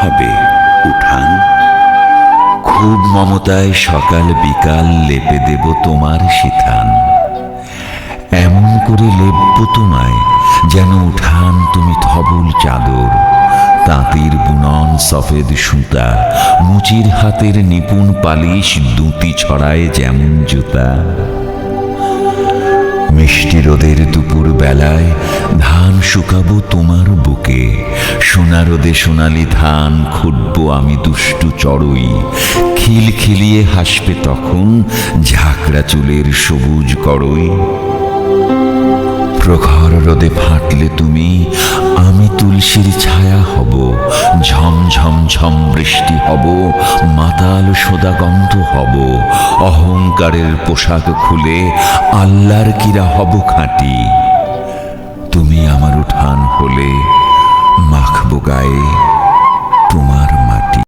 হবে উঠান। খুব মমতায় সকাল বিকাল লেপে দেব তোমার সিথান। এমন করে লেপব তোমায় যেন উঠান তুমি ধবল চাদর। তাঁতির বুনন সফেদ সুতা, মুচির হাতের নিপুণ পালিশ, দুটি ছড়ায় যেমন জুতা। মিষ্টি রোদের দুপুর বেলায় ধান শুকাবো তোমার বুকে। সোনা রোদে সোনালি ধান খুঁটবো আমি দুষ্টু চড়ুই। খিলখিলিয়ে হাসবে তখন ঝাঁকড়া চুলের সবুজ কড়ই। প্রখর রোদে ফাটলে তুমি আমি তুলসীর ছায়া হব। ঝমঝম ঝম বৃষ্টি হব, মাতাল সোদা গন্ধ হব। অহংকারের পোশাক খুলে আল্লাহর কিরা হব খাঁটি। তুমি আমার উঠান হলে মাখবো গায়ে তোমার মাটি।